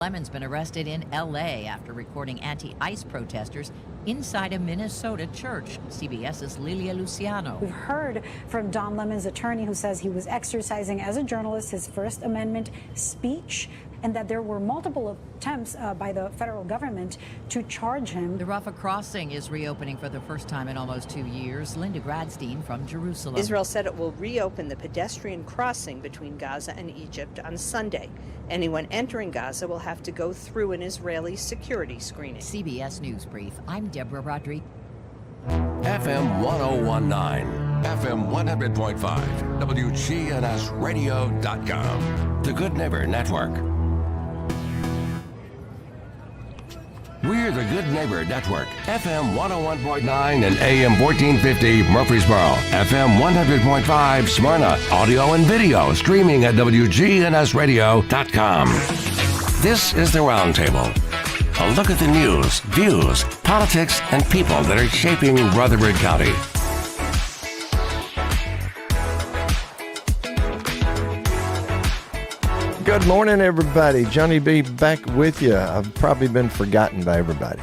Lemon's been arrested in L.A. after recording anti-ICE protesters inside a Minnesota church. CBS's Lilia Luciano. We've heard from Don Lemon's attorney, who says he was exercising as a journalist his First Amendment speech, and that there were multiple attempts by the federal government to charge him. The Rafah crossing is reopening for the first time in almost 2 years. Linda Gradstein from Jerusalem. Israel said it will reopen the pedestrian crossing between Gaza and Egypt on Sunday. Anyone entering Gaza will have to go through an Israeli security screening. CBS News Brief. I'm Deborah Rodriguez. FM 1019, FM 100.5, wgnsradio.com. The Good Neighbor Network. We're the Good Neighbor Network, FM 101.9 and AM 1450 Murfreesboro, FM 100.5 Smyrna, audio and video streaming at wgnsradio.com. This is the Roundtable. A look at the news, views, politics, and people that are shaping Rutherford County. Good morning, everybody. Johnny B. back with you. I've probably been forgotten by everybody.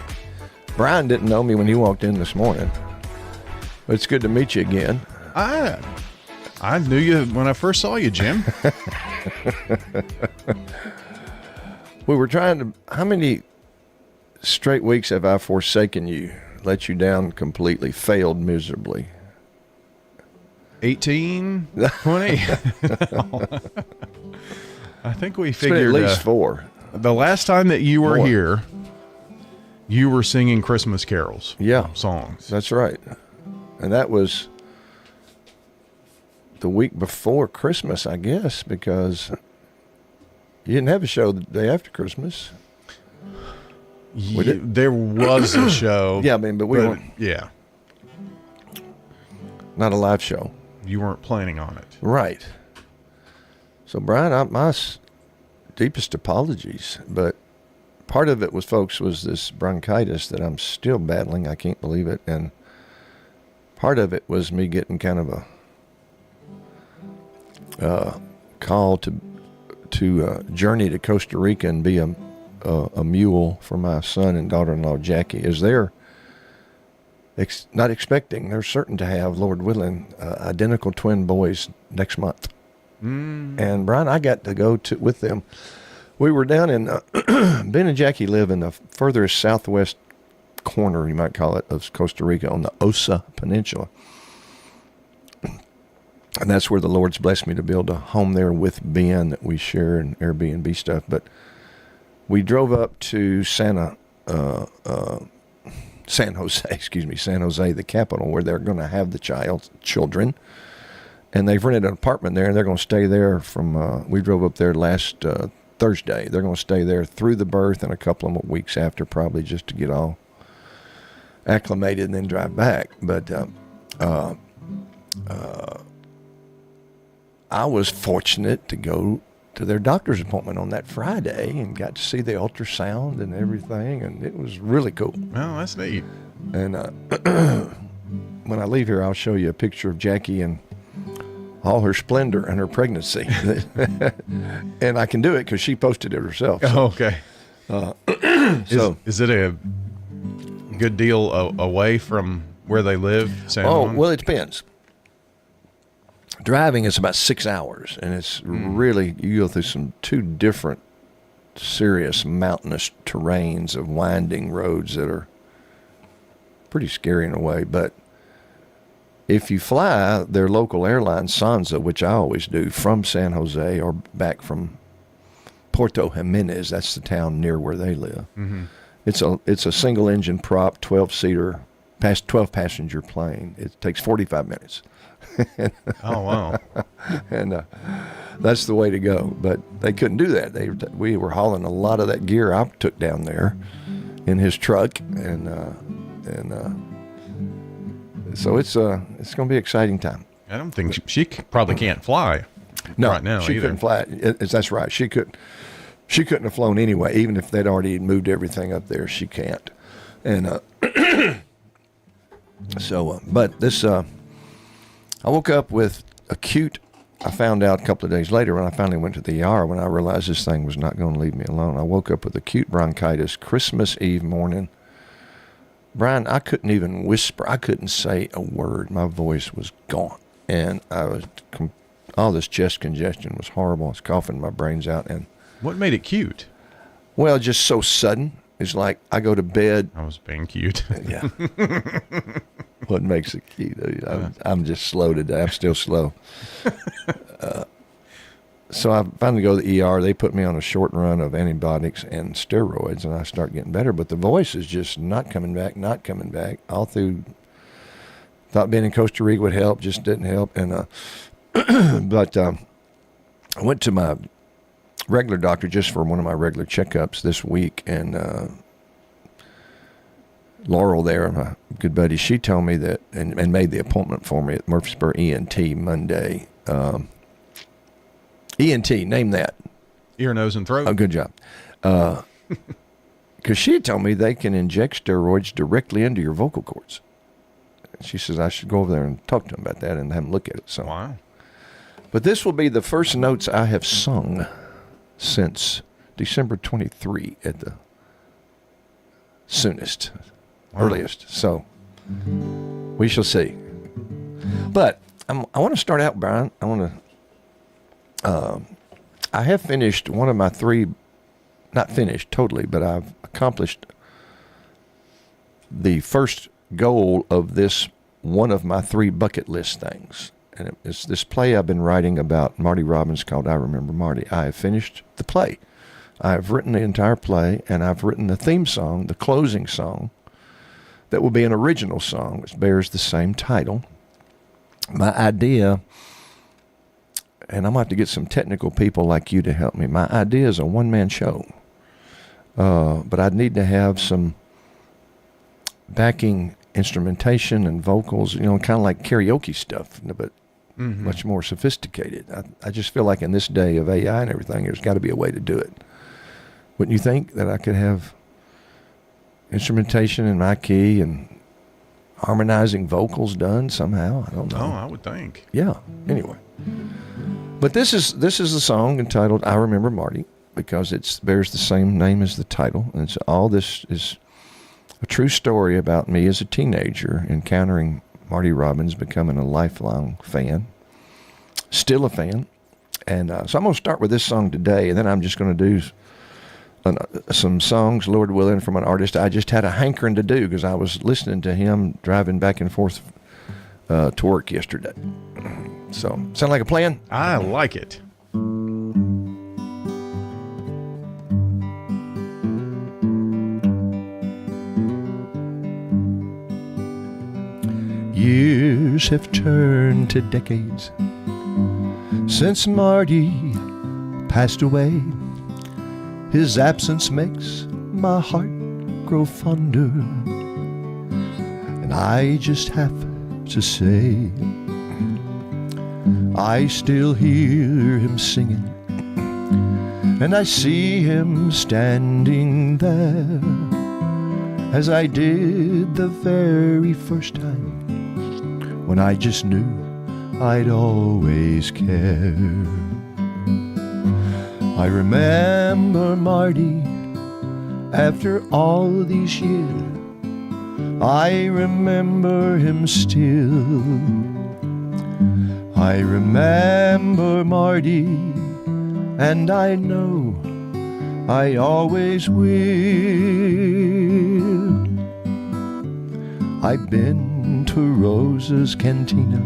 Brian didn't know me when he walked in this morning. But it's good to meet you again. I knew you when I first saw you, Jim. We were trying to... How many straight weeks have I forsaken you, let you down completely, failed miserably? 18, 20. I think we figured at least 4. The last time that you were More. here, you were singing Christmas carols. Yeah. Songs. That's right. And that was the week before Christmas, I guess, because you didn't have a show the day after Christmas. There was a show. Yeah, I mean, but we weren't. Yeah. Not a live show. You weren't planning on it. Right. So, Brian, my deepest apologies, but part of it was, folks, was this bronchitis that I'm still battling. I can't believe it. And part of it was me getting kind of a call to journey to Costa Rica and be a mule for my son and daughter-in-law, Jackie, as they're not expecting. They're certain to have, Lord willing, identical twin boys next month. And Brian, I got to go with them. We were down in Ben and Jackie live in the furthest southwest corner, you might call it, of Costa Rica on the Osa Peninsula, and that's where the Lord's blessed me to build a home there with Ben that we share and Airbnb stuff. But we drove up to San Jose, San Jose, the capital, where they're going to have the children. And they've rented an apartment there, and they're going to stay there from, we drove up there last Thursday. They're going to stay there through the birth and a couple of weeks after, probably just to get all acclimated and then drive back. But I was fortunate to go to their doctor's appointment on that Friday and got to see the ultrasound and everything, and it was really cool. Oh, that's neat. And when I leave here, I'll show you a picture of Jackie and all her splendor and her pregnancy. And I can do it because she posted it herself. So. Oh, okay. Is it a good deal away from where they live? San Juan? Well, it depends. Driving is about 6 hours, and it's really, you go through some 2 different serious mountainous terrains of winding roads that are pretty scary in a way. But if you fly their local airline, Sansa, which I always do, from San Jose or back from Puerto Jimenez, that's the town near where they live. Mm-hmm. It's a single engine prop, 12-seater, 12-passenger plane. It takes 45 minutes. Oh, wow. And that's the way to go. But they couldn't do that. We were hauling a lot of that gear I took down there in his truck, and so it's going to be an exciting time. I don't think she probably can't fly. No, right now she either. couldn't fly. That's right. She couldn't have flown anyway, even if they'd already moved everything up there. She can't. And so, but this, I woke up with acute I found out a couple of days later when I finally went to the ER, when I realized this thing was not going to leave me alone. I woke up with acute bronchitis Christmas Eve morning. Brian, I couldn't even whisper. I couldn't say a word. My voice was gone. And all this chest congestion was horrible. I was coughing my brains out. And What made it cute? well, just so sudden. It's like I go to bed. I was being cute. Yeah. What makes it cute? I'm just slow today. I'm still slow. So I finally go to the ER. They put me on a short run of antibiotics and steroids, and I start getting better. But the voice is just not coming back. All through, thought being in Costa Rica would help, just didn't help. And but I went to my regular doctor just for one of my regular checkups this week, and Laurel there, my good buddy, she told me that and made the appointment for me at Murfreesboro ENT Monday. ENT, name that. Ear, nose, and throat. Oh, good job. Because she had told me they can inject steroids directly into your vocal cords. She says I should go over there and talk to them about that and have them look at it. So, Wow. But this will be the first notes I have sung since December 23 at the soonest, earliest. So we shall see. But I want to start out, Brian. I have finished one of my three, not finished totally, but I've accomplished the first goal of this one of my three bucket list things. And it's this play I've been writing about Marty Robbins called I Remember Marty. I have finished the play. I have written the entire play, and I've written the theme song, the closing song, that will be an original song, which bears the same title. My idea, and I'm going to have to get some technical people like you to help me. My idea is a one-man show, but I'd need to have some backing instrumentation and vocals, kind of like karaoke stuff, but much more sophisticated. I just feel like in this day of AI and everything, there's got to be a way to do it. Wouldn't you think that I could have instrumentation in my key and harmonizing vocals done somehow? I don't know. Oh, I would think. Yeah. Anyway, but this is a song entitled "I Remember Marty" because it bears the same name as the title, and this is a true story about me as a teenager encountering Marty Robbins, becoming a lifelong fan, still a fan. And so I'm going to start with this song today, and then I'm just going to do some songs, Lord willing, from an artist I just had a hankering to do because I was listening to him driving back and forth to work yesterday. So, sound like a plan? I like it. Years have turned to decades since Marty passed away. His absence makes my heart grow fonder, and I just have to say I still hear him singing, and I see him standing there as I did the very first time when I just knew I'd always care. I remember Marty after all these years. I remember him still. I remember Marty, and I know I always will. I've been to Rosa's Cantina,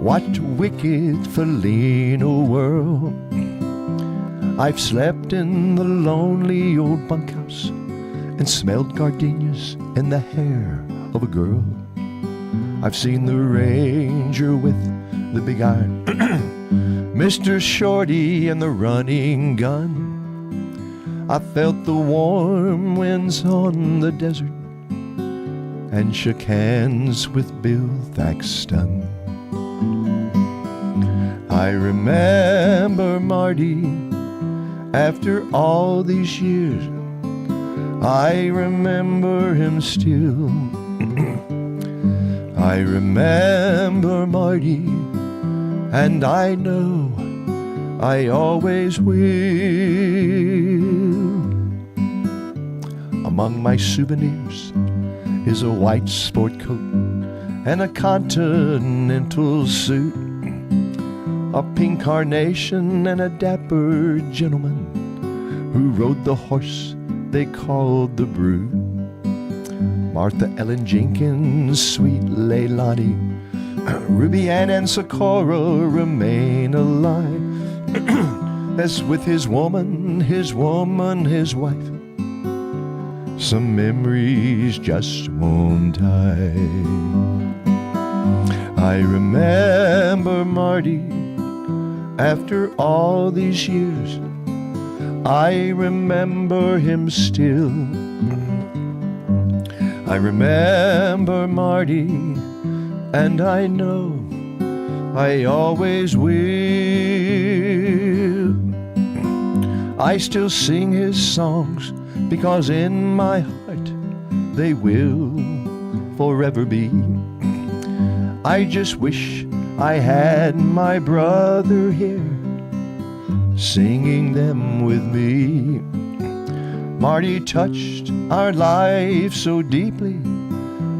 watched wicked Felino whirl. I've slept in the lonely old bunkhouse and smelled gardenias and the hair of a girl. I've seen the ranger with the big iron, Mr. Shorty and the running gun. I felt the warm winds on the desert and shook hands with Bill Thaxton. I remember Marty after all these years. I remember him still. I remember Marty, and I know I always will. Among my souvenirs is a white sport coat and a continental suit, a pink carnation and a dapper gentleman who rode the horse they called the Brute. Martha Ellen Jenkins, sweet Leilani, Ruby Ann and Socorro remain alive, as with his woman, his wife. Some memories just won't die. I remember Marty after all these years. I remember him still. I remember Marty, and I know I always will. I still sing his songs because in my heart they will forever be. I just wish I had my brother here singing them with me. Marty touched our life so deeply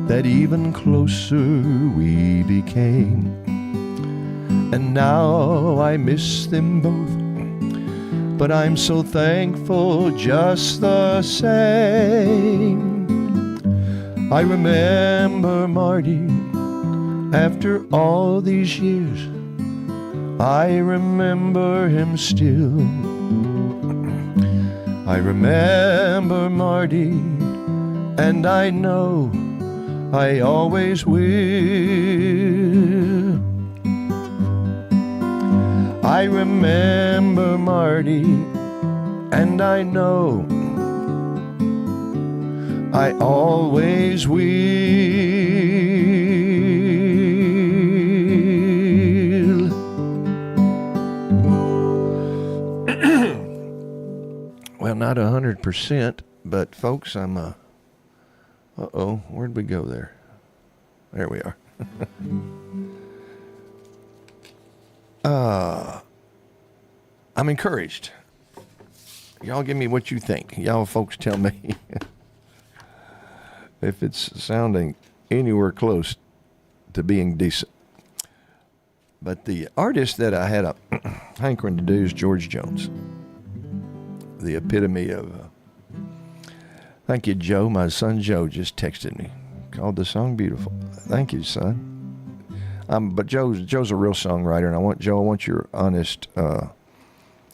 that even closer we became. And now I miss them both, but I'm so thankful just the same. I remember Marty after all these years. I remember him still. I remember Marty, and I know I always will. I remember Marty, and I know I always will. Well, not 100%, but folks, I'm uh-oh, where'd we go there? There we are. I'm encouraged. Y'all give me what you think. Y'all folks tell me if it's sounding anywhere close to being decent. But the artist that I had a hankering to do is George Jones. The epitome of thank you, Joe. My son Joe just texted me, called the song beautiful. Thank you, son. But Joe's a real songwriter, and I want your honest,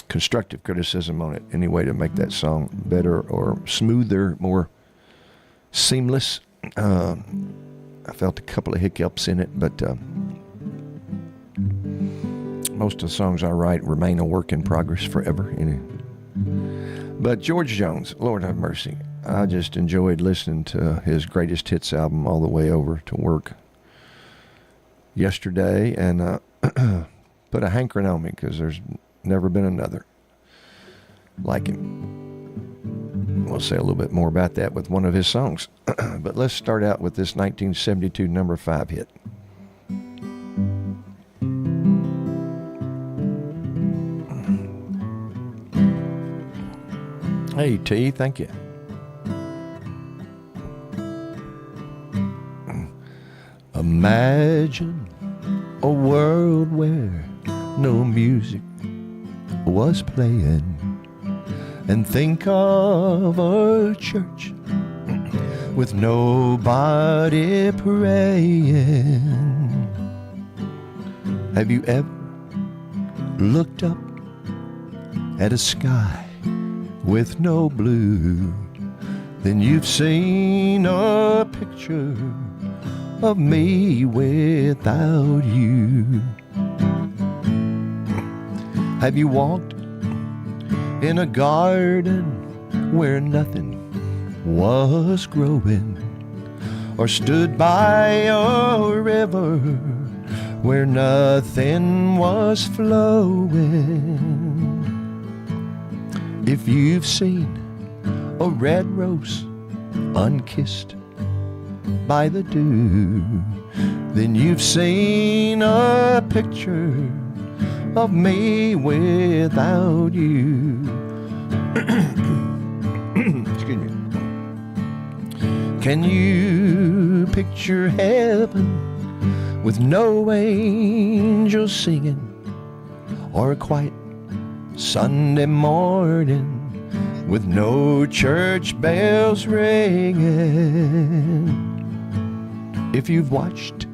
constructive criticism on it. Any way to make that song better or smoother, more seamless. I felt a couple of hiccups in it, but most of the songs I write remain a work in progress forever. But George Jones, Lord have mercy, I just enjoyed listening to his greatest hits album all the way over to work yesterday, and put a hankering on me because there's never been another like him. We'll say a little bit more about that with one of his songs. But let's start out with this 1972 number 5 hit. Hey, T, thank you. Imagine a world where no music was playing, and think of a church with nobody praying. Have you ever looked up at a sky with no blue? Then you've seen a picture of me without you. Have you walked in a garden where nothing was growing, or stood by a river where nothing was flowing? If you've seen a red rose unkissed by the dew, then you've seen a picture of me without you. Excuse me. Can you picture heaven with no angels singing, or a quiet Sunday morning with no church bells ringing? If you've watched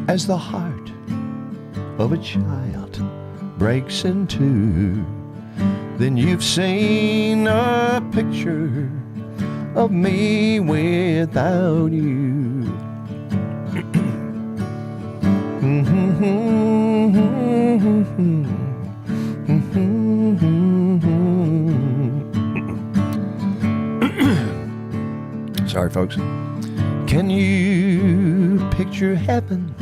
as the heart of a child breaks in two, then you've seen a picture of me without you. Sorry, folks. Can you picture heaven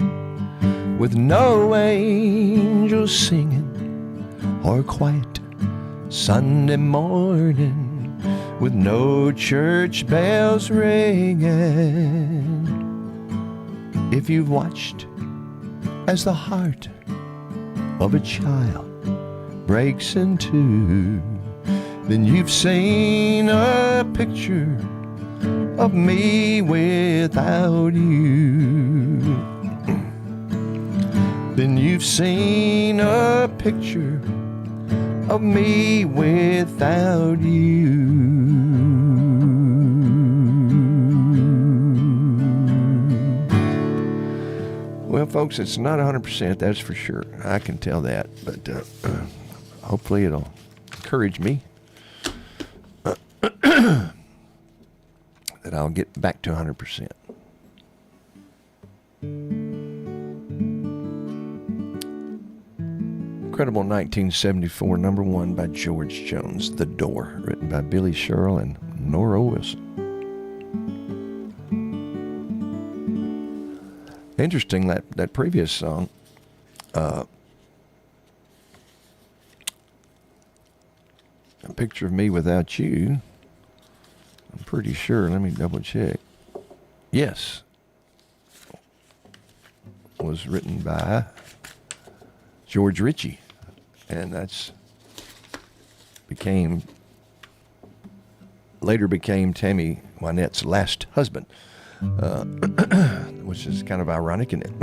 with no angels singing, or a quiet Sunday morning with no church bells ringing? If you've watched as the heart of a child breaks in two, then you've seen a picture of me without you. Then you've seen a picture of me without you. Well, folks, it's not 100%, that's for sure. I can tell that, but hopefully it'll encourage me that I'll get back to 100%. Incredible 1974 number one by George Jones, The Door, written by Billy Sherrill and Nora Wilson. Interesting, that previous song, A Picture of Me Without You, I'm pretty sure, let me double check. Yes, was written by George Ritchie, and later became Tammy Wynette's last husband, which is kind of ironic, isn't it?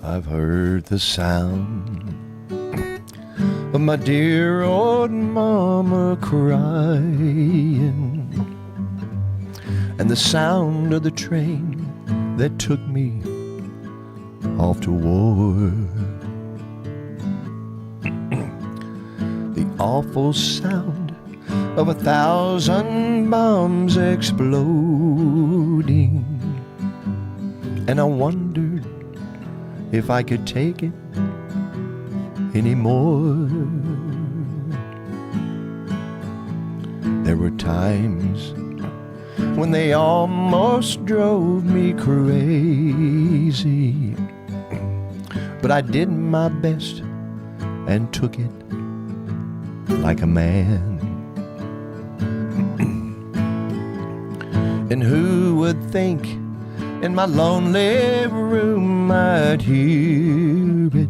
I've heard the sound of my dear old mama crying, and the sound of the train that took me off to war. The awful sound of 1,000 bombs exploding, and I wondered if I could take it anymore. There were times when they almost drove me crazy, but I did my best and took it like a man. And who would think in my lonely room I'd hear it,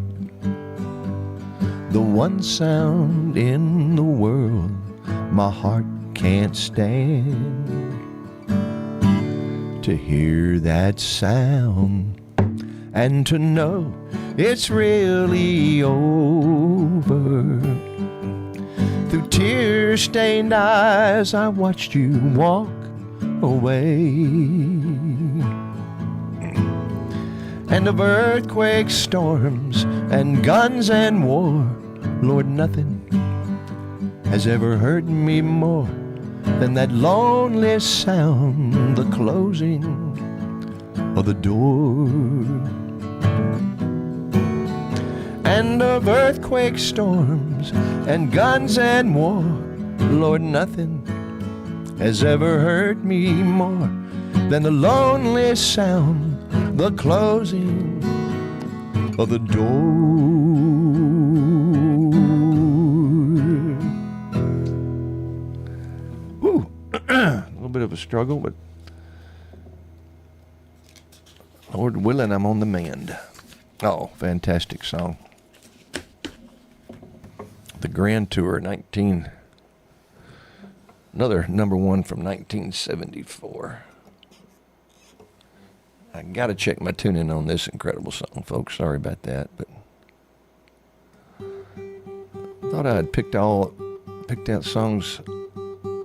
the one sound in the world my heart can't stand. To hear that sound and to know it's really over. Through tear-stained eyes I watched you walk away. And of earthquakes, storms, and guns and war, Lord, nothing has ever hurt me more than that lonely sound, the closing of the door. And of earthquakes, storms, and guns and war, Lord, nothing has ever hurt me more than the lonely sound the closing of the door. Whew. A little bit of a struggle, but Lord willing, I'm on the mend. Oh, fantastic song. The Grand Tour, another number one from 1974. I got to check my tune-in on this incredible song, folks. Sorry about that, but thought I had picked out songs,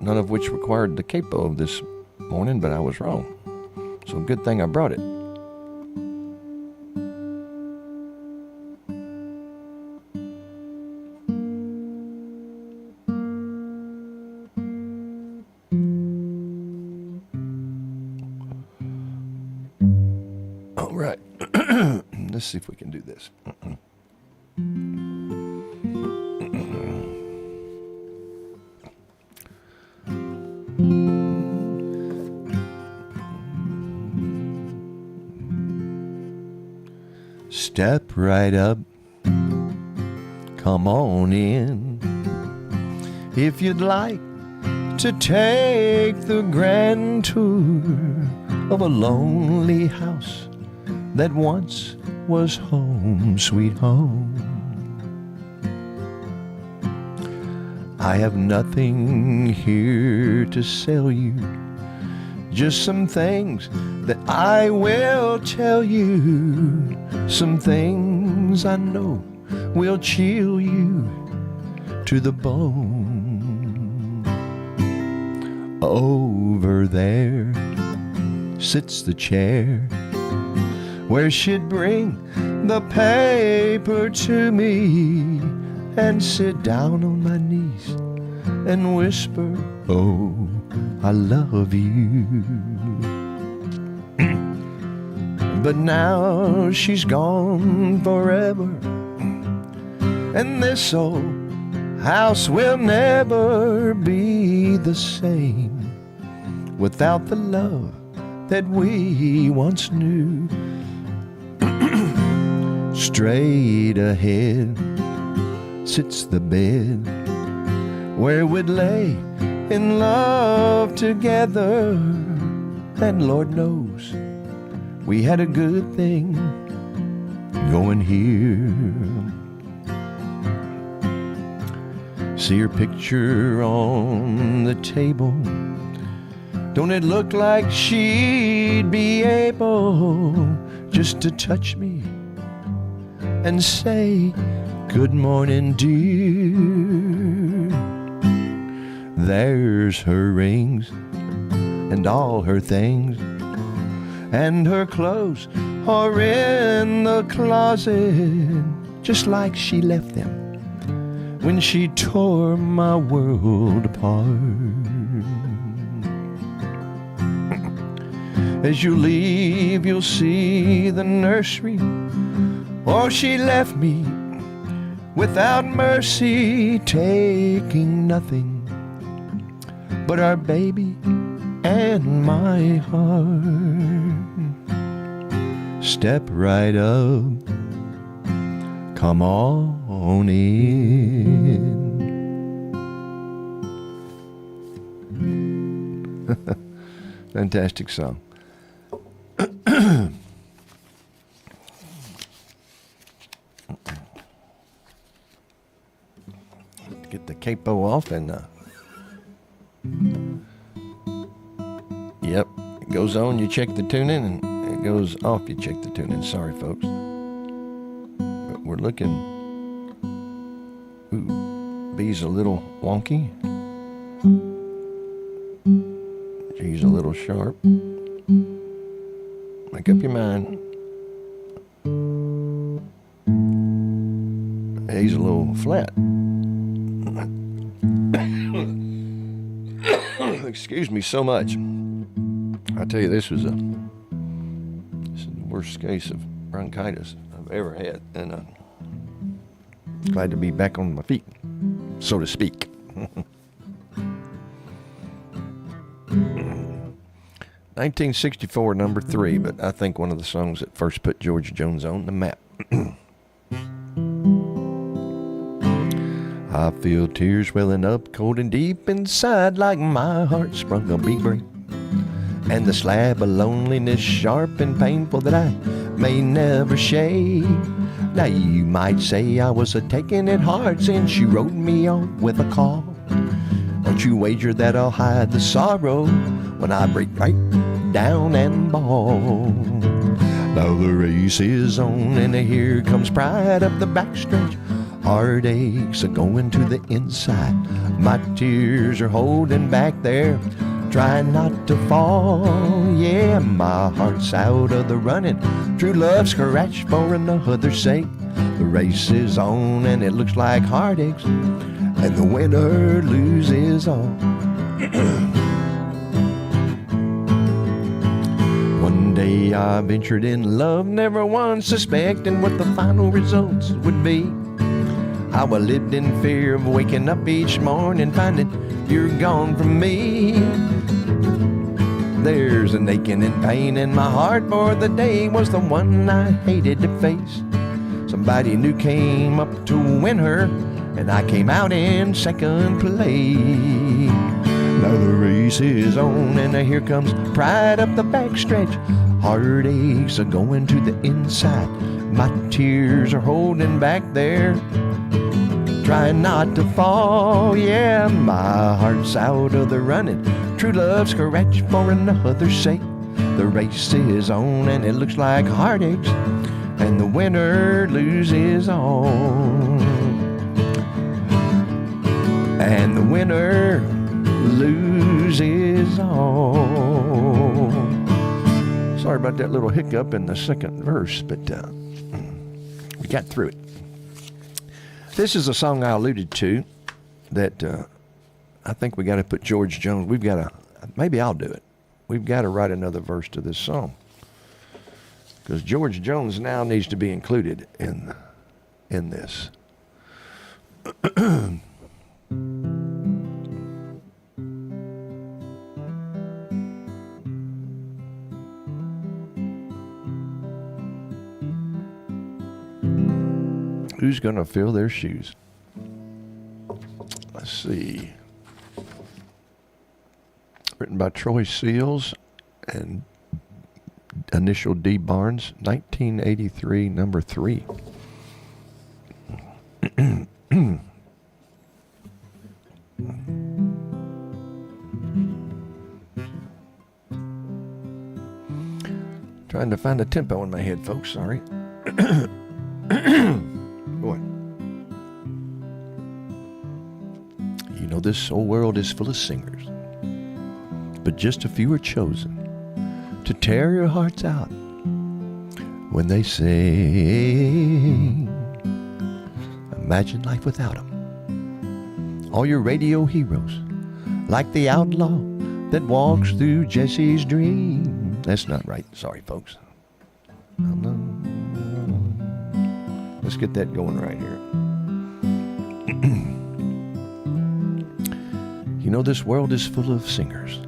none of which required the capo of this morning, but I was wrong. So good thing I brought it. All right. Let's see if we can do this. Step right up, come on in. If you'd like to take the grand tour of a lonely house that once was home, sweet home. I have nothing here to sell you, just some things that I will tell you, some things I know will chill you to the bone. Over there sits the chair where she'd bring the paper to me and sit down on my knees and whisper, oh, I love you. But now she's gone forever, and this old house will never be the same without the love that we once knew. Straight ahead sits the bed where we'd lay in love together, and Lord knows we had a good thing going here. See her picture on the table. Don't it look like she'd be able just to touch me and say, good morning, dear. There's her rings and all her things, and her clothes are in the closet just like she left them when she tore my world apart. As you leave, you'll see the nursery. Oh, she left me without mercy, taking nothing but our baby and my heart. Step right up, come on in. Fantastic song. Get the capo off and yep, it goes on, you check the tune-in, and it goes off, you check the tune-in. Sorry, folks. But we're looking... Ooh, B's a little wonky. G's a little sharp. Make up your mind. A's a little flat. Excuse me so much. I tell you, this is the worst case of bronchitis I've ever had, and glad to be back on my feet, so to speak. 1964, number 3, but I think one of the songs that first put George Jones on the map. I feel tears welling up cold and deep inside, like my heart sprung a big break. And the slab of loneliness sharp and painful that I may never shake. Now you might say I was a-taking it hard since you wrote me on with a call. Don't you wager that I'll hide the sorrow when I break right down and bawl. Now the race is on and here comes pride up the backstretch. Heartaches are going to the inside. My tears are holding back there, trying not to fall. Yeah, my heart's out of the running. True love scratched for another's sake. The race is on and it looks like heartaches, and the winner loses all. One day I ventured in love, never once suspecting what the final results would be. How I lived in fear of waking up each morning finding you're gone from me. There's an aching and pain in my heart, for the day was the one I hated to face. Somebody new came up to win her, and I came out in second place. Now the race is on and here comes pride up the backstretch. Heartaches are going to the inside. My tears are holding back there, trying not to fall. Yeah, my heart's out of the running. True love scratched for another's sake. The race is on and it looks like heartaches, and the winner loses all. And the winner loses all. Sorry about that little hiccup in the second verse, but we got through it. This is a song I alluded to that I think we got to put George Jones. We've got to, maybe I'll do it. We've got to write another verse to this song, because George Jones now needs to be included in this. Who's going to fill their shoes? Let's see. Written by Troy Seals and initial D. Barnes, 1983, number 3. Trying to find a tempo in my head, folks. Sorry. Boy. You know, this whole world is full of singers, but just a few are chosen to tear your hearts out when they sing. Imagine life without them. All your radio heroes, like the outlaw that walks through Jesse's dream. That's not right. Sorry, folks. Let's get that going right here. You know, this world is full of singers,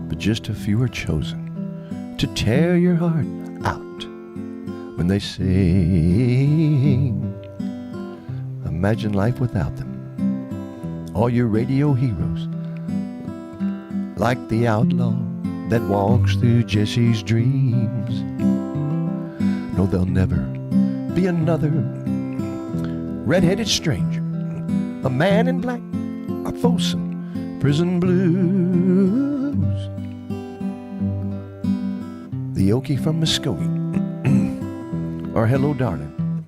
but just a few are chosen to tear your heart out when they sing. Imagine life without them. All your radio heroes, like the outlaw that walks through Jesse's dreams. No, there'll never be another red-headed stranger, a man in black, or Folsom prison blues. The Okie from Muskogee, or Hello Darling.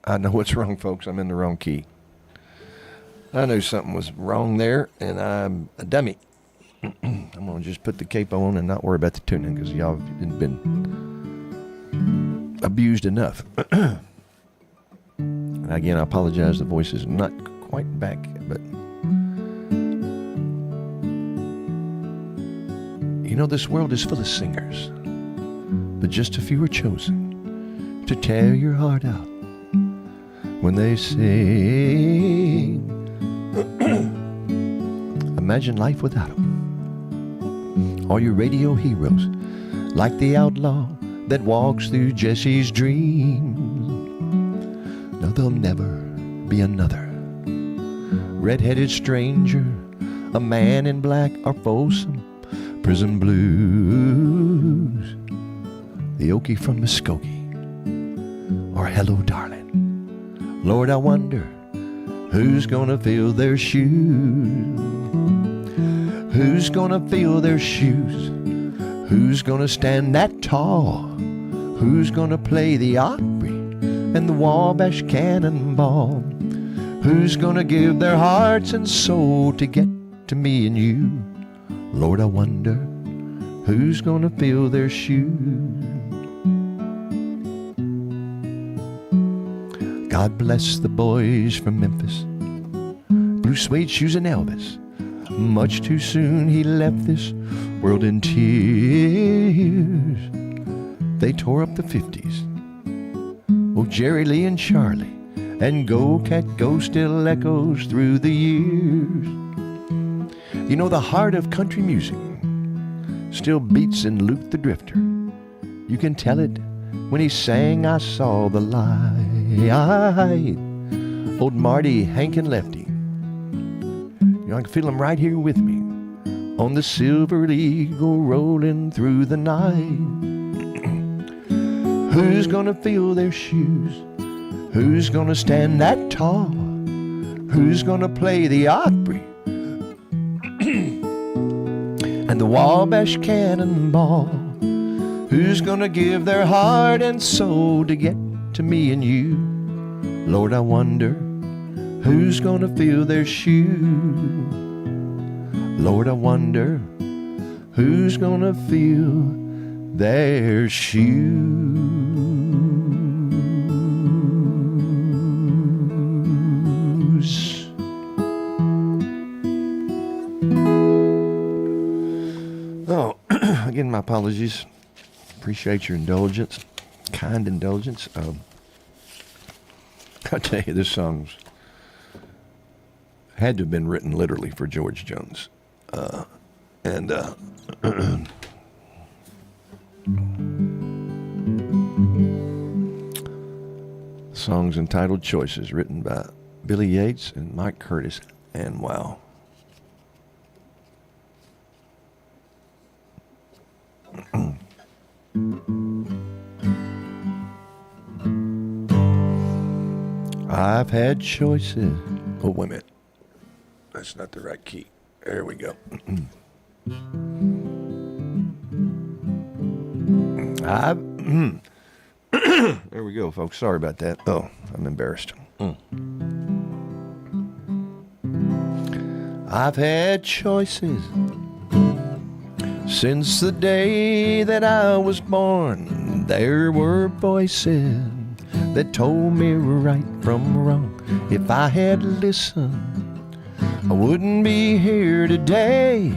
I know what's wrong, folks. I'm in the wrong key. I knew something was wrong there, and I'm a dummy. I'm going to just put the capo on and not worry about the tuning, because y'all have been abused enough. And again, I apologize. The voice is not quite back, but you know, this world is full of singers, but just a few are chosen to tear your heart out when they sing. Imagine life without them. are your radio heroes, like the outlaw that walks through Jesse's dreams. Now there'll never be another red-headed stranger, a man in black, or folsom prison blues, the Okie from Muskogee, or hello darling. Lord, I wonder who's gonna fill their shoes. Who's gonna fill their shoes? Who's gonna stand that tall? Who's gonna play the Opry and the Wabash Cannonball? Who's gonna give their hearts and soul to get to me and you? Lord, I wonder who's gonna fill their shoes. God bless the boys from Memphis, blue suede shoes and Elvis. Much too soon he left this world in tears. They tore up the 50s. Oh, Jerry Lee and Charlie, and Go Cat Go still echoes through the years. You know, the heart of country music still beats in Luke the Drifter. You can tell it when he sang I Saw the Light. Old Marty, Hank, and Lefty, you know, I can feel them right here with me on the Silver Eagle rolling through the night. Who's gonna fill their shoes? Who's gonna stand that tall? Who's gonna play the Opry and the Wabash Cannonball? Who's gonna give their heart and soul to get to me and you? Lord, I wonder who's gonna fill their shoes. Lord, I wonder who's gonna fill their shoes. Oh, again, my apologies. Appreciate your indulgence, kind indulgence. I tell you, this song's had to have been written literally for George Jones. The song's entitled Choices, written by Billy Yates and Mike Curtis. And wow. I've had choices. Oh, wait a minute. That's not the right key. There we go. There we go, folks. Sorry about that. Oh, I'm embarrassed. I've had choices since the day that I was born. There were voices that told me right from wrong. If I had listened, I wouldn't be here today,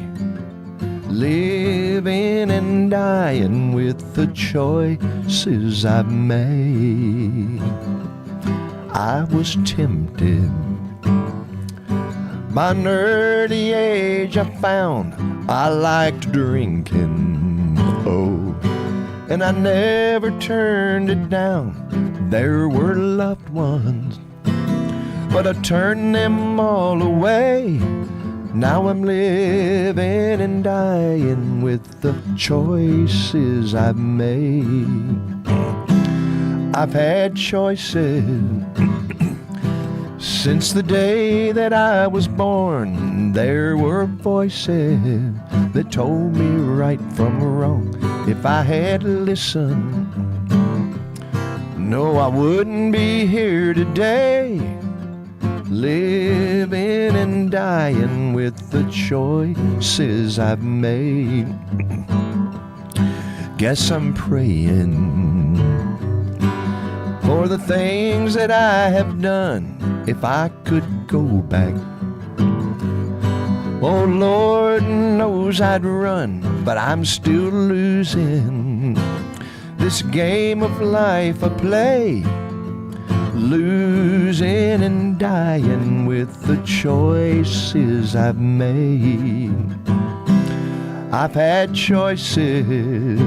living and dying with the choices I've made. I was tempted. By an early age I found I liked drinking, oh, and I never turned it down. There were loved ones, but I turned them all away. Now I'm living and dying with the choices I've made. I've had choices since the day that I was born. There were voices that told me right from wrong. If I had listened, no, I wouldn't be here today, living and dying with the choices I've made. Guess I'm praying for the things that I have done. If I could go back, oh Lord knows I'd run, but I'm still losing this game of life I play, losing and dying with the choices I've made. I've had choices.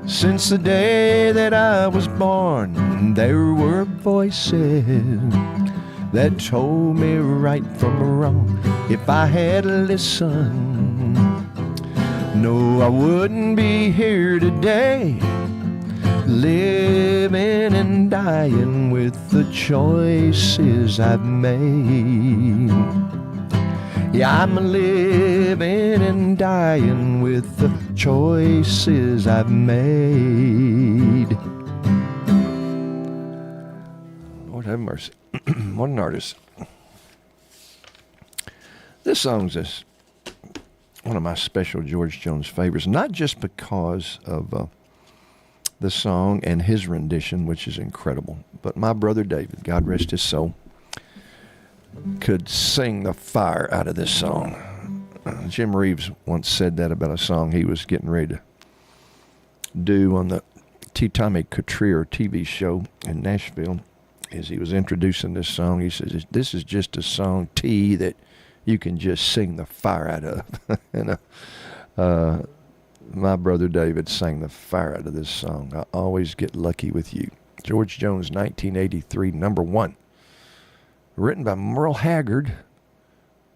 Since the day that I was born, there were voices that told me right from wrong. If I had listened, no, I wouldn't be here today, living and dying with the choices I've made. Yeah, I'm living and dying with the choices I've made. Lord have mercy. What an artist. This song's just one of my special George Jones favorites, not just because of the song and his rendition, which is incredible, but my brother David, God rest his soul, could sing the fire out of this song. Jim Reeves once said that about a song he was getting ready to do on the T. Tommy Couture TV show in Nashville. As he was introducing this song, he says, "This is just a song, T, that you can just sing the fire out of." And my brother David sang the fire out of this song. I always get lucky with you. George Jones, 1983, number one. Written by Merle Haggard,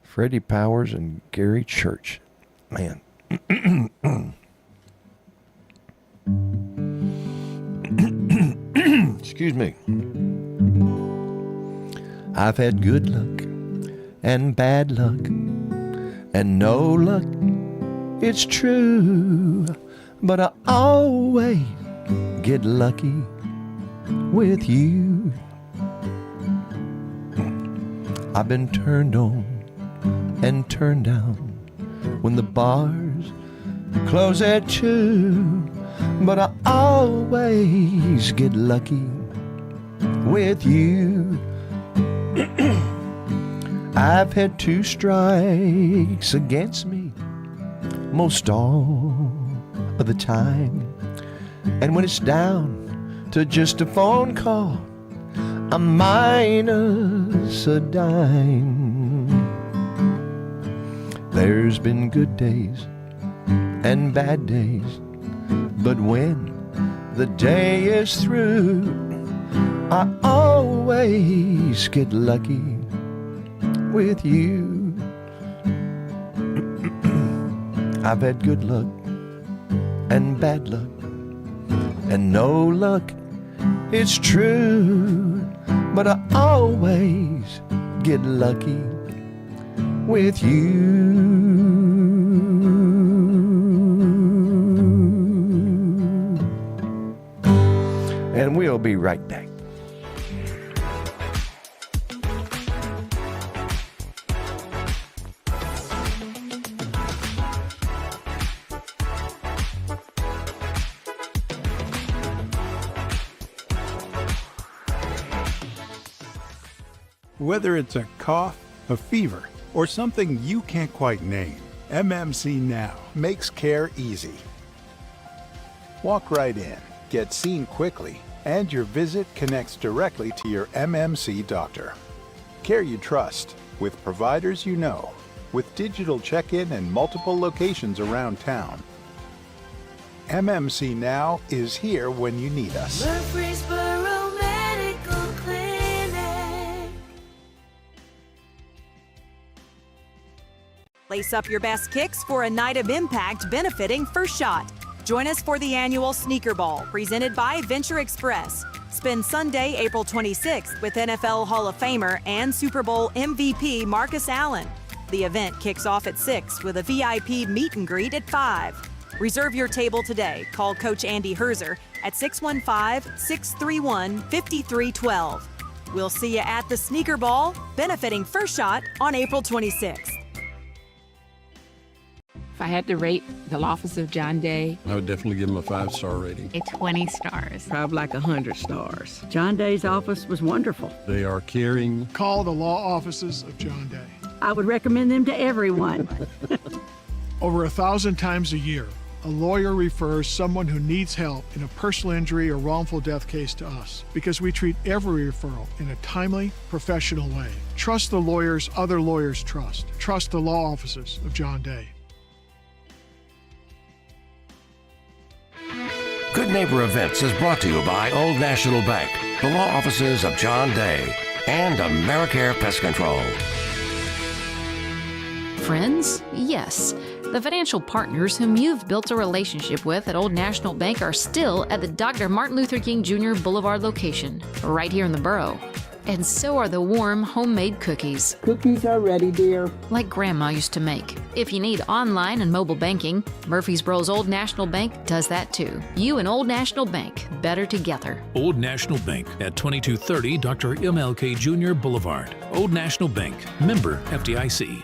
Freddie Powers, and Gary Church. Man. Excuse me. I've had good luck and bad luck and no luck, it's true, but I always get lucky with you. I've been turned on and turned down when the bars close at 2, but I always get lucky with you. I've had 2 strikes against me most all of the time, and when it's down to just a phone call, I'm minus a dime. There's been good days and bad days, but when the day is through, I always get lucky with you. I've had good luck and bad luck and no luck, it's true, but I always get lucky with you. And we'll be right back. Whether it's a cough, a fever, or something you can't quite name, MMC Now makes care easy. Walk right in, get seen quickly, and your visit connects directly to your MMC doctor. Care you trust, with providers you know, with digital check-in and multiple locations around town. MMC Now is here when you need us. Murfreesboro Medical Clinic. Lace up your best kicks for a night of impact benefiting First Shot. Join us for the annual Sneaker Ball presented by Venture Express. Spend Sunday, April 26th with NFL Hall of Famer and Super Bowl MVP Marcus Allen. The event kicks off at 6 with a VIP meet and greet at 5. Reserve your table today. Call Coach Andy Herzer at 615-631-5312. We'll see you at the Sneaker Ball benefiting First Shot on April 26th. If I had to rate the office of John Day, I would definitely give him a 5-star rating. a 20 stars. Probably like 100 stars. John Day's office was wonderful. They are caring. Call the law offices of John Day. I would recommend them to everyone. Over 1,000 times a year, a lawyer refers someone who needs help in a personal injury or wrongful death case to us because we treat every referral in a timely, professional way. Trust the lawyers other lawyers trust. Trust the law offices of John Day. Good Neighbor Events is brought to you by Old National Bank, the law offices of John Day, and AmeriCare Pest Control. Friends? Yes. The financial partners whom you've built a relationship with at Old National Bank are still at the Dr. Martin Luther King Jr. Boulevard location, right here in the borough. And so are the warm, homemade cookies. Cookies are ready, dear. Like Grandma used to make. If you need online and mobile banking, Murfreesboro's Old National Bank does that too. You and Old National Bank, better together. Old National Bank at 2230 Dr. MLK Jr. Boulevard. Old National Bank, member FDIC.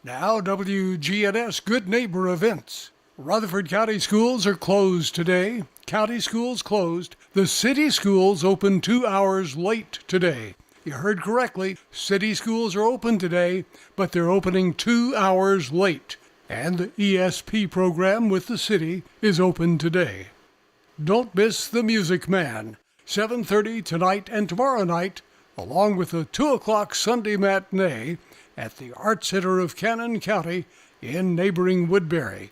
Now WGNS Good Neighbor Events. Rutherford County schools are closed today. County schools closed. The city schools open 2 hours late today. You heard correctly. City schools are open today, but they're opening 2 hours late. And the ESP program with the city is open today. Don't miss the Music Man. 7:30 tonight and tomorrow night, along with the 2 o'clock Sunday matinee at the Art Center of Cannon County in neighboring Woodbury.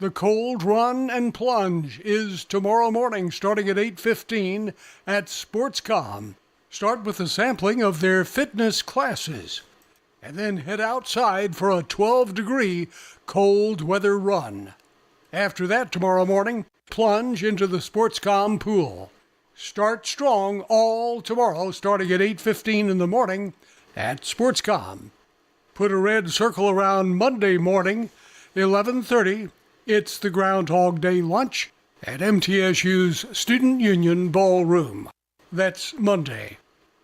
The Cold Run and Plunge is tomorrow morning starting at 8:15 at Sportscom. Start with a sampling of their fitness classes, and then head outside for a 12-degree cold weather run. After that tomorrow morning, plunge into the Sportscom pool. Start strong all tomorrow starting at 8:15 in the morning at Sportscom. Put a red circle around Monday morning, 11:30. It's the Groundhog Day lunch at MTSU's Student Union Ballroom. That's Monday.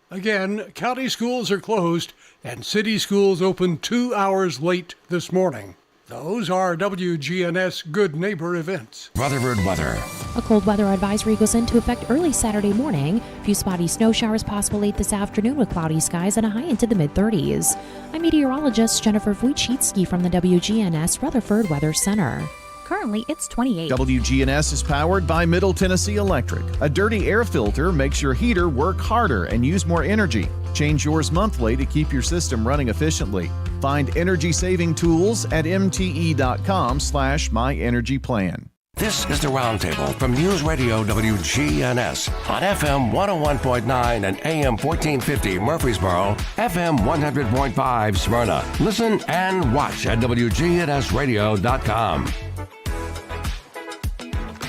Again, county schools are closed and city schools open 2 hours late this morning. Those are WGNS Good Neighbor Events. Rutherford weather. A cold weather advisory goes into effect early Saturday morning. A few spotty snow showers possible late this afternoon with cloudy skies and a high into the mid-30s. I'm meteorologist Jennifer Wojcicki from the WGNS Rutherford Weather Center. Currently, it's 28. WGNS is powered by Middle Tennessee Electric. A dirty air filter makes your heater work harder and use more energy. Change yours monthly to keep your system running efficiently. Find energy-saving tools at mte.com/myenergyplan. This is the Roundtable from News Radio WGNS on FM 101.9 and AM 1450 Murfreesboro, FM 100.5 Smyrna. Listen and watch at wgnsradio.com.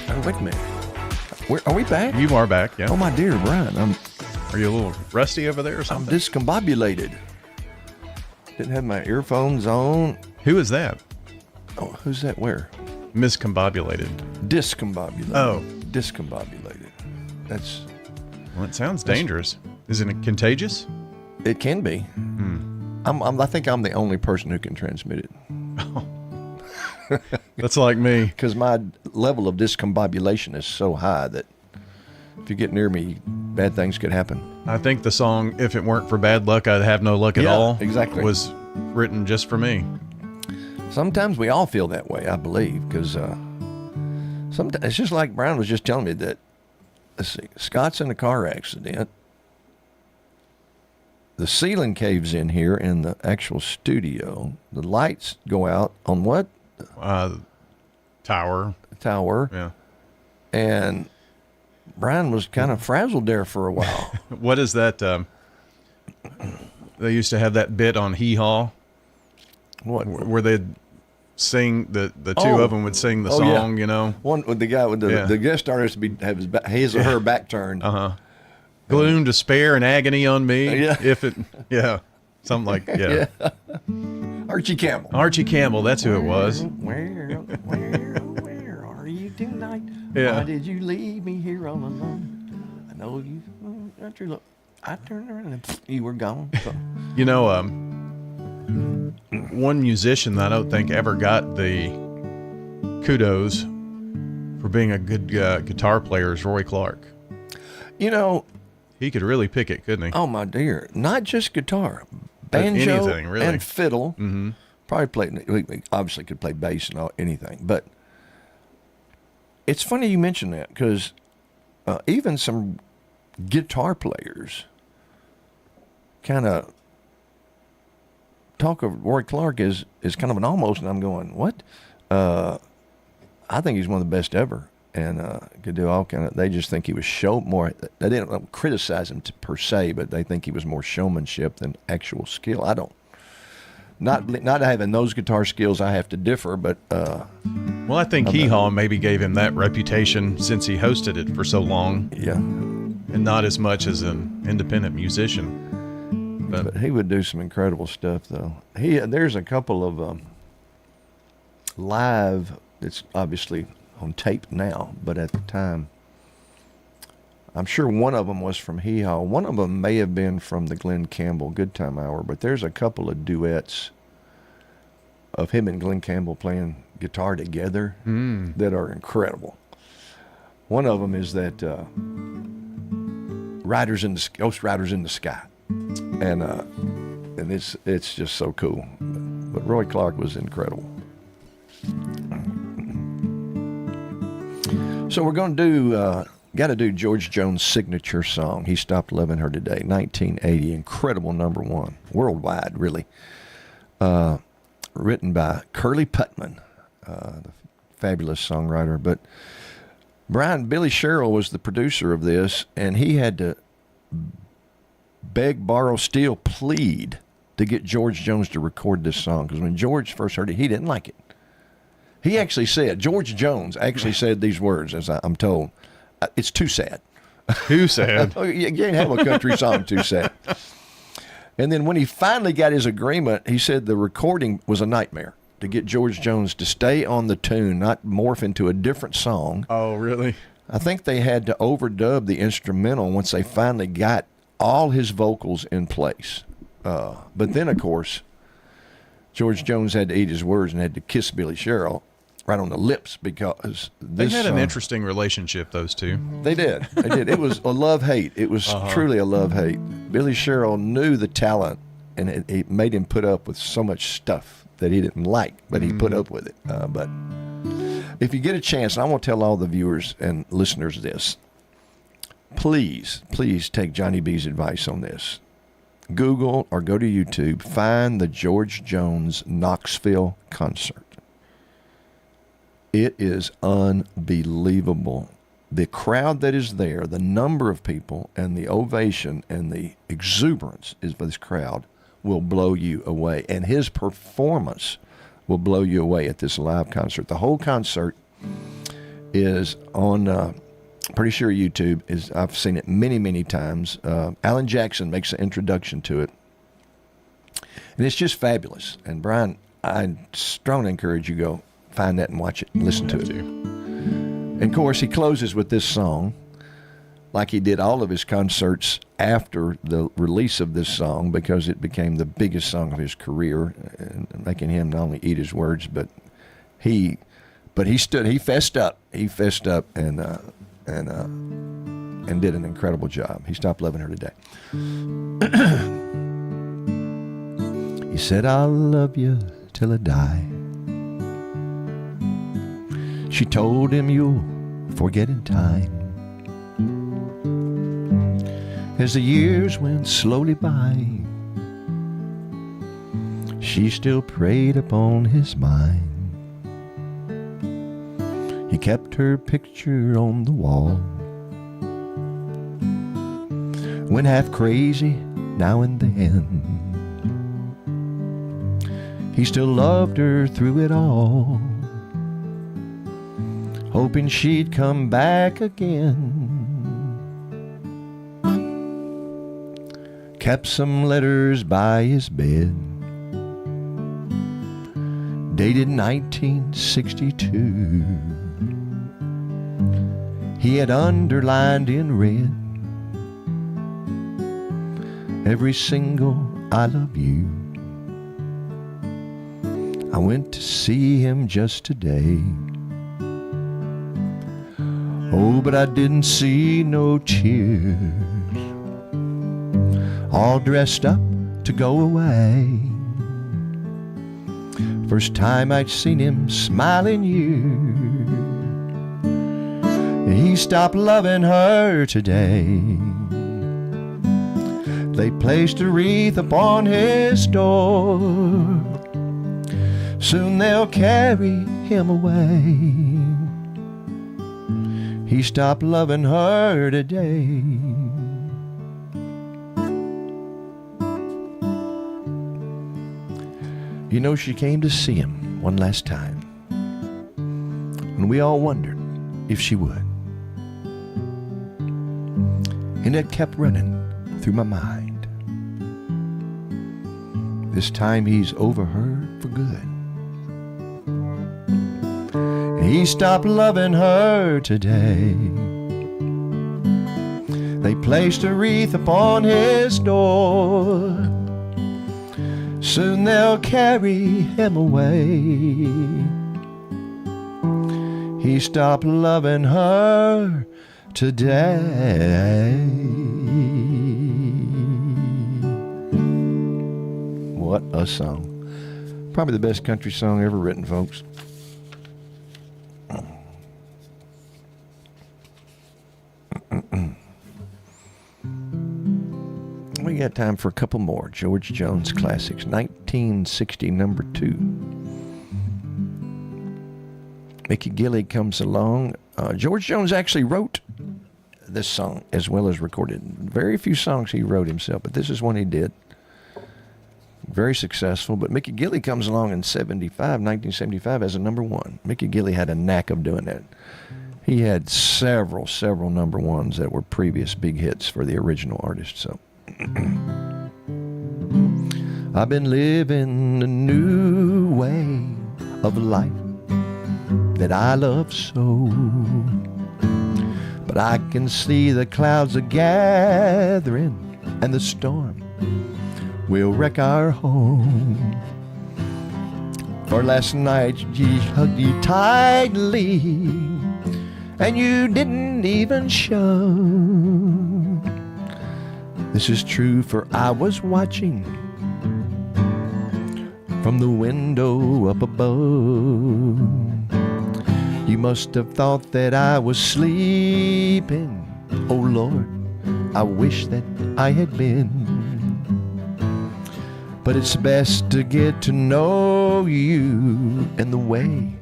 Oh, wait a minute. Are we back? You are back, yeah. Oh, my dear Brian. Are you a little rusty over there or something? I'm discombobulated. Didn't have my earphones on. Who is that? Oh, who's that where? Miscombobulated. Discombobulated. Oh. Discombobulated. That's... Well, it sounds dangerous. Isn't it contagious? It can be. I think I'm the only person who can transmit it. That's like me. Because my level of discombobulation is so high that if you get near me, bad things could happen. I think the song, If It Weren't for Bad Luck, I'd Have No Luck at All, exactly, was written just for me. Sometimes we all feel that way, I believe, because sometimes it's just like Brian was just telling me that, let's see, Scott's in a car accident. The ceiling caves in here in the actual studio. The lights go out on what? Tower. Yeah. And Brian was kind of frazzled there for a while. What is that? They used to have that bit on Hee Haw. What? Where they'd sing, the two of them would sing the song, yeah. you know? One with the guy with the guest artist have his or her back turned. Gloom, despair, and agony on me. Something like, Archie Campbell. Archie Campbell, that's who it was. Where are you tonight? Yeah. Why did you leave me here all alone? I know you. Look, I turned around and you were gone. So. You know, one musician that I don't think ever got the kudos for being a good guitar player is Roy Clark. You know, he could really pick it, couldn't he? Oh my dear, not just guitar, banjo anything, really. and fiddle. Mm-hmm. Probably obviously could play bass and anything, but it's funny you mention that because even some guitar players kind of talk of Roy Clark as kind of an almost, and I'm going, what? I think he's one of the best ever. and could do all kind of. They just think he was more. They didn't criticize him per se, but they think he was more showmanship than actual skill. I don't. Not having those guitar skills, I have to differ. But well, I think Hee Haw maybe gave him that reputation since he hosted it for so long. Yeah, and not as much as an independent musician. But he would do some incredible stuff, though. There's a couple of live. It's obviously on tape now, but at the time, I'm sure one of them was from Hee Haw. One of them may have been from the Glenn Campbell Good Time Hour, but there's a couple of duets of him and Glenn Campbell playing guitar together that are incredible. One of them is that Ghost Riders in the Sky, and it's just so cool. But Roy Clark was incredible. So we're going to do. Got to do George Jones' signature song, He Stopped Loving Her Today, 1980, incredible #1, worldwide, really. Written by Curly Putman, the fabulous songwriter. But Billy Sherrill was the producer of this, and he had to beg, borrow, steal, plead to get George Jones to record this song, because when George first heard it, he didn't like it. He actually said, George Jones actually said these words, as I'm told. It's too sad. Too sad. You can't have a country song too sad. And then when he finally got his agreement, he said the recording was a nightmare to get George Jones to stay on the tune, not morph into a different song. Oh, really? I think they had to overdub the instrumental once they finally got all his vocals in place. But then, of course, George Jones had to eat his words and had to kiss Billy Sherrill right on the lips, because they had an interesting relationship, those two. They did. It was a love-hate. It was truly a love-hate. Billy Sherrill knew the talent, and it made him put up with so much stuff that he didn't like, but he put up with it. But if you get a chance, and I want to tell all the viewers and listeners this, please take Johnny B's advice on this. Google or go to YouTube, find the George Jones Knoxville concert. It is unbelievable. The crowd that is there, the number of people, and the ovation and the exuberance of this crowd will blow you away. And his performance will blow you away at this live concert. The whole concert is on, pretty sure YouTube. I've seen it many, many times. Alan Jackson makes an introduction to it. And it's just fabulous. And Brian, I strongly encourage you to go find that and watch it and listen to it. And of course, he closes with this song, like he did all of his concerts after the release of this song, because it became the biggest song of his career, and making him not only eat his words, but he fessed up and did an incredible job. He stopped loving her today. He said, I'll love you till I die. She told him, you'll forget in time. As the years went slowly by, she still preyed upon his mind. He kept her picture on the wall. Went half crazy now and then. He still loved her through it all, hoping she'd come back again. Kept some letters by his bed, dated 1962. He had underlined in red every single I love you. I went to see him just today. Oh, but I didn't see no tears. All dressed up to go away. First time I'd seen him smile in years. He stopped loving her today. They placed a wreath upon his door. Soon they'll carry him away. he stopped loving her today. You know, she came to see him one last time, and we all wondered if she would. And it kept running through my mind. This time he's over her for good. He stopped loving her today. They placed a wreath upon his door. Soon they'll carry him away. He stopped loving her today. What a song. Probably the best country song ever written, folks. We got time for a couple more George Jones classics. 1960, number 2. Mickey Gilley comes along. George Jones actually wrote this song as well as recorded. Very few songs he wrote himself, but this is one he did. Very successful, but Mickey Gilley comes along in 1975 as a number 1. Mickey Gilley had a knack of doing that. He had several number 1s that were previous big hits for the original artist. So I've been living a new way of life that I love so, but I can see the clouds are gathering and the storm will wreck our home. For last night you hugged you tightly and you didn't even show. This is true, for I was watching from the window up above. You must have thought that I was sleeping. Oh Lord, I wish that I had been. But it's best to get to know you and the way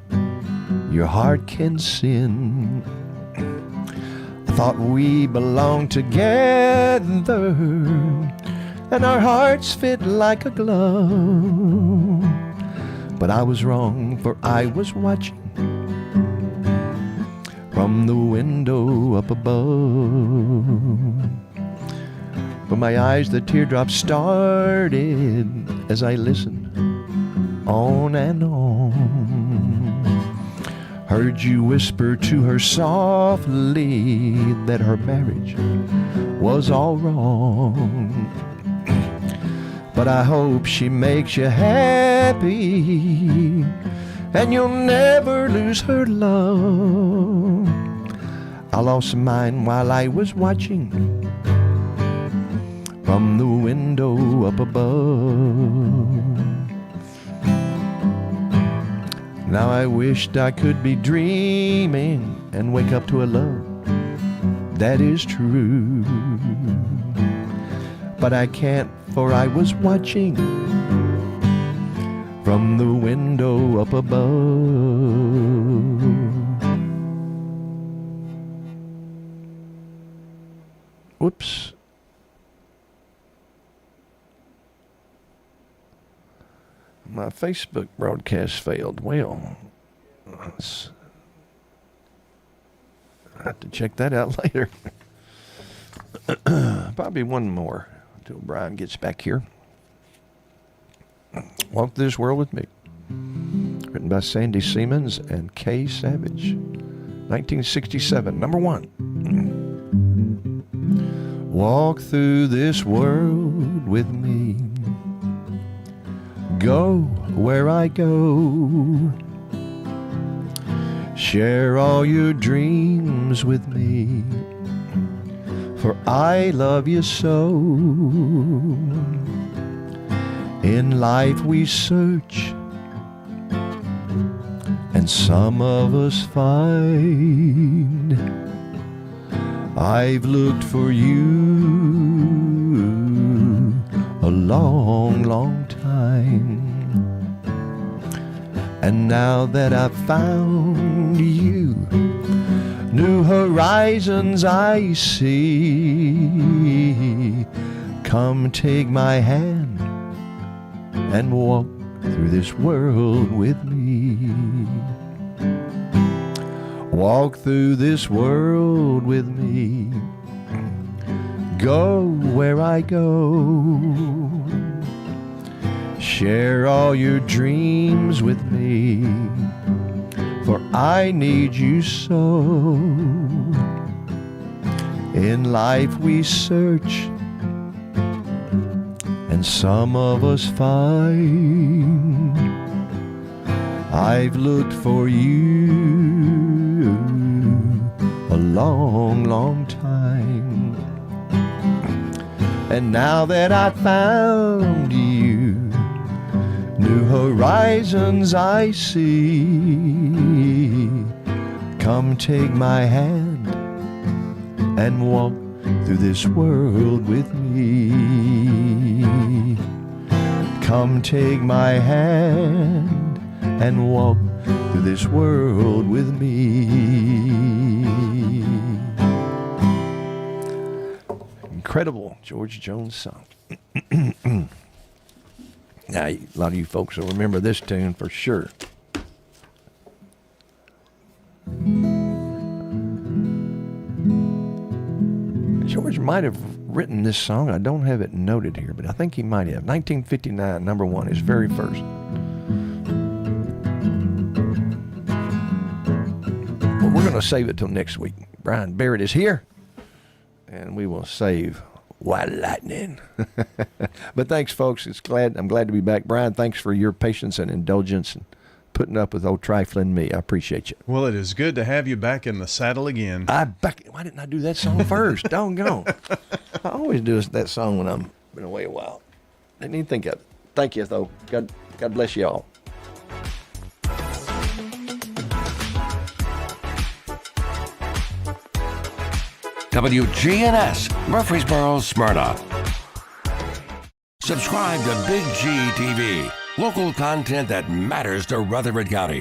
your heart can sin. I thought we belonged together and our hearts fit like a glove. But I was wrong, for I was watching from the window up above. From my eyes the teardrops started as I listened on and on. Heard you whisper to her softly that her marriage was all wrong. But I hope she makes you happy and you'll never lose her love. I lost mine while I was watching from the window up above. Now I wished I could be dreaming and wake up to a love that is true. But I can't, for I was watching from the window up above. Whoops. My Facebook broadcast failed. Well, I have to check that out later. Probably one more until Brian gets back here. Walk Through This World with Me. Written by Sandy Siemens and Kay Savage. 1967, number 1. Walk through this world with me. Go where I go. Share all your dreams with me, for I love you so. In life we search, and some of us find. I've looked for you a long, long time. And now that I've found you, New horizons I see. Come take my hand and walk through this world with me. Walk through this world with me. Go where I go. Share all your dreams with me, for I need you so. In life we search, and some of us find. I've looked for you a long, long time, and now that I found you, new horizons I see. Come take my hand and walk through this world with me. Come take my hand and walk through this world with me. Incredible George Jones song. Now, a lot of you folks will remember this tune for sure. George might have written this song. I don't have it noted here, but I think he might have. 1959, number one, his very first. Well, we're going to save it till next week. Brian Barrett is here, and we will save White Lightning. But thanks, folks. I'm glad to be back. Brian, thanks for your patience and indulgence and putting up with old trifling me. I appreciate you. Well, it is good to have you back in the saddle again. Why didn't I do that song first? Doggone. I always do that song when I'm been away a while. Didn't even think of it. Thank you, though. God bless you all. WGNS, Murfreesboro, Smyrna. Subscribe to Big G TV, local content that matters to Rutherford County.